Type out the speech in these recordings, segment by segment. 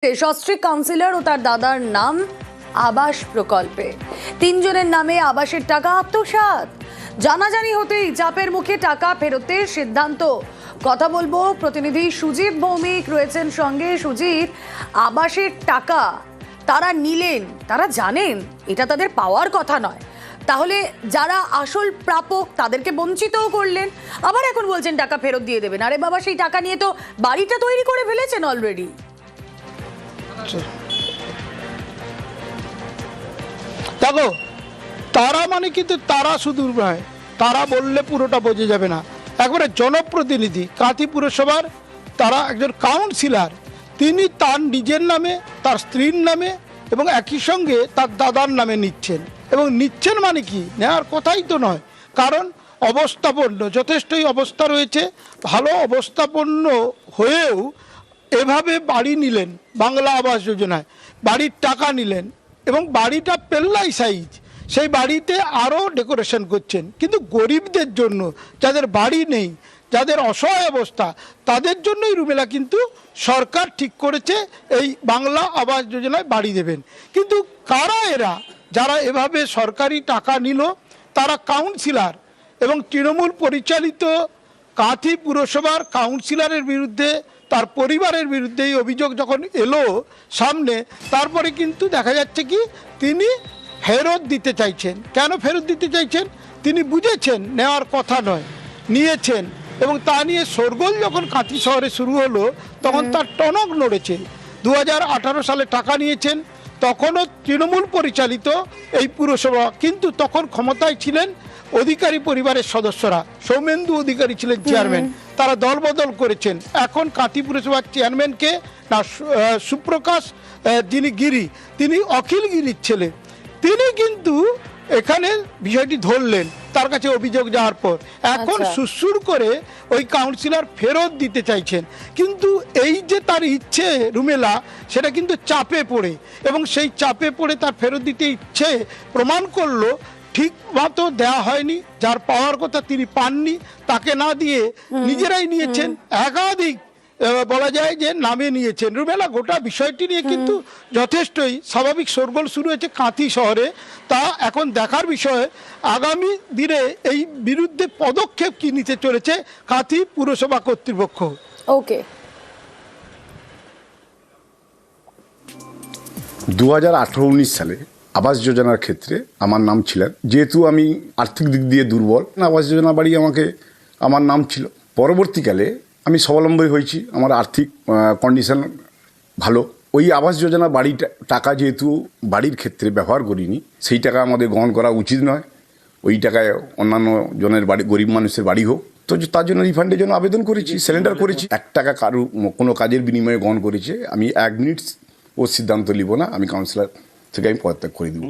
সস্ত্রীক councillor ও তার দাদার নাম আবাস প্রকল্পে তিনজনের নামে আবাসের টাকা আত্মসাৎ। জানাজানি হতেই চাপের মুখে টাকা ফেরতের সিদ্ধান্ত। কথা বলবো প্রতিনিধি সুজিত ভৌমিক রয়েছেন সঙ্গে। সুজিত, আবাসের টাকা তারা নিলেন, তারা জানেন এটা তাদের পাওয়ার কথা নয়, তাহলে যারা আসল প্রাপক তাদেরকে বঞ্চিতও করলেন, আবার এখন বলছেন টাকা ফেরত দিয়ে দেবেন। আরে বাবা, সেই টাকা নিয়ে তো বাড়িটা তৈরি করে ফেলেছেন অলরেডি। দেখো, তারা মানে কিন্তু তারা শুধু নয়, তারা বললে পুরোটা বোঝা যাবে না। একবারে জনপ্রতিনিধি কাঁথি পুরসভার তারা একজন কাউন্সিলর, তিনি তার নিজের নামে, তার স্ত্রীর নামে এবং একই সঙ্গে তার দাদার নামে নিচ্ছেন। এবং নিচ্ছেন মানে কি, নেওয়ার কথাই তো নয়, কারণ অবস্থাপন্ন যথেষ্টই অবস্থা রয়েছে। ভালো অবস্থাপন্ন হয়েও এভাবে বাড়ি নিলেন, বাংলা আবাস যোজনায় বাড়ির টাকা নিলেন এবং বাড়িটা পেল্লাই সাইজ, সেই বাড়িতে আরও ডেকোরেশন করছেন। কিন্তু গরিবদের জন্য, যাদের বাড়ি নেই, যাদের অসহায় অবস্থা, তাদের জন্যই রুমেলা কিন্তু সরকার ঠিক করেছে এই বাংলা আবাস যোজনায় বাড়ি দেবেন। কিন্তু কারা এরা যারা এভাবে সরকারি টাকা নিল? তারা কাউন্সিলর এবং তৃণমূল পরিচালিত কাঁথি পুরসভার কাউন্সিলরের বিরুদ্ধে, তার পরিবারের বিরুদ্ধে এই অভিযোগ যখন এলো সামনে, তারপরে কিন্তু দেখা যাচ্ছে কি তিনি ফেরত দিতে চাইছেন। কেন ফেরত দিতে চাইছেন? তিনি বুঝেছেন নেওয়ার কথা নয়, নিয়েছেন। এবং তা নিয়ে শোরগোল যখন কাঁথি শহরে শুরু হলো, তখন তার টনক নড়েছে। 2018 সালে টাকা নিয়েছেন, তখনও তৃণমূল পরিচালিত এই পুরসভা, কিন্তু তখন ক্ষমতায় ছিলেন অধিকারী পরিবারের সদস্যরা। সৌমেন্দু অধিকারী ছিলেন চেয়ারম্যান, তারা দলবদল করেছেন। এখন কাঁথি পুরসভার চেয়ারম্যানকে না, সুপ্রকাশ যিনি গিরি, তিনি অখিল গিরির ছেলে, তিনি কিন্তু এখানে বিষয়টি ধরলেন তার কাছে অভিযোগ যাওয়ার পর। এখন সুসুর করে ওই কাউন্সিলর ফেরত দিতে চাইছেন। কিন্তু এই যে তার ইচ্ছে রুমেলা, সেটা কিন্তু চাপে পড়ে, এবং সেই চাপে পড়ে তার ফেরত দিতে ইচ্ছে প্রমাণ করলো ঠিক মতো দেওয়া হয়নি। যার পাওয়ার কথা তিনি পাননি, তাকে না দিয়ে নিজেরাই নিয়েছেন। একাধিক বলা যায় যে নামে নিয়েছেন রুমেলা। গোটা বিষয়টি নিয়ে কিন্তু যথেষ্টই স্বাভাবিক শোরগোল শুরু হয়েছে কাঁথি শহরে। তা এখন দেখার বিষয় আগামী দিনে এই বিরুদ্ধে পদক্ষেপ কি নিতে চলেছে কাঁথি পুরসভা কর্তৃপক্ষ। ওকে, 2018-19 সালে আবাস যোজনার ক্ষেত্রে আমার নাম ছিলেন। যেহেতু আমি আর্থিক দিক দিয়ে দুর্বল, আবাস যোজনা বাড়ি আমার নাম ছিল। পরবর্তীকালে আমি স্বাবলম্বী হয়েছি, আমার আর্থিক কন্ডিশন ভালো। ওই আবাস যোজনা বাড়িটা টাকা যেহেতু বাড়ির ক্ষেত্রে ব্যবহার করিনি, সেই টাকা আমাদের গ্রহণ করা উচিত নয়। ওই টাকায় অন্যান্য জনের বাড়ি, গরিব মানুষের বাড়ি হোক, তো তার জন্য রিফান্ডের জন্য আবেদন করেছি, সিলিন্ডার করেছি। 1 টাকা কারো কোনো কাজের বিনিময়ে গ্রহণ করেছে, আমি 1 মিনিট ও সিদ্ধান্ত নিব না, আমি কাউন্সিলর থেকে আমি পদত্যাগ করে দেব।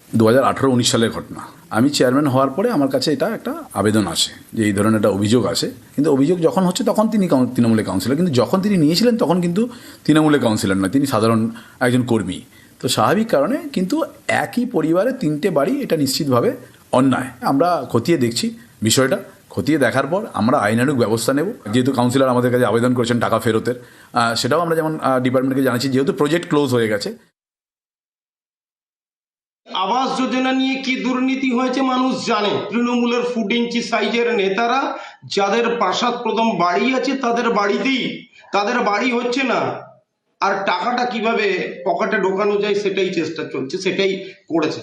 2018-19 সালের ঘটনা। আমি চেয়ারম্যান হওয়ার পরে আমার কাছে এটা একটা আবেদন আসে যে এই ধরনের একটা অভিযোগ আসে। কিন্তু অভিযোগ যখন হচ্ছে তখন তিনি তৃণমূলের কাউন্সিলর, কিন্তু যখন তিনি নিয়েছিলেন তখন কিন্তু তৃণমূলের কাউন্সিলর নয়, তিনি সাধারণ একজন কর্মী। তো স্বাভাবিক কারণে কিন্তু একই পরিবারে 3টে বাড়ি, এটা নিশ্চিতভাবে অন্যায়। আমরা খতিয়ে দেখছি বিষয়টা, খতিয়ে দেখার পর আমরা আইনানুগ ব্যবস্থা নেব। যেহেতু কাউন্সিলর আমাদের কাছে আবেদন করেছেন টাকা ফেরতের, সেটাও আমরা যেমন ডিপার্টমেন্টকে জানাচ্ছি, যেহেতু প্রজেক্ট ক্লোজ হয়ে গেছে। আবাস যোজনা নিয়ে কি দুর্নীতি হয়েছে মানুষ জানে। তৃণমূলের 4 ইঞ্চি সাইজের নেতারা, যাদের প্রাসাদ প্রথম বাড়ি আছে, তাদের বাড়িতেই তাদের বাড়ি হচ্ছে না, আর টাকাটা কিভাবে পকেটে ঢোকানো যায় সেটাই চেষ্টা চলছে, সেটাই করেছে।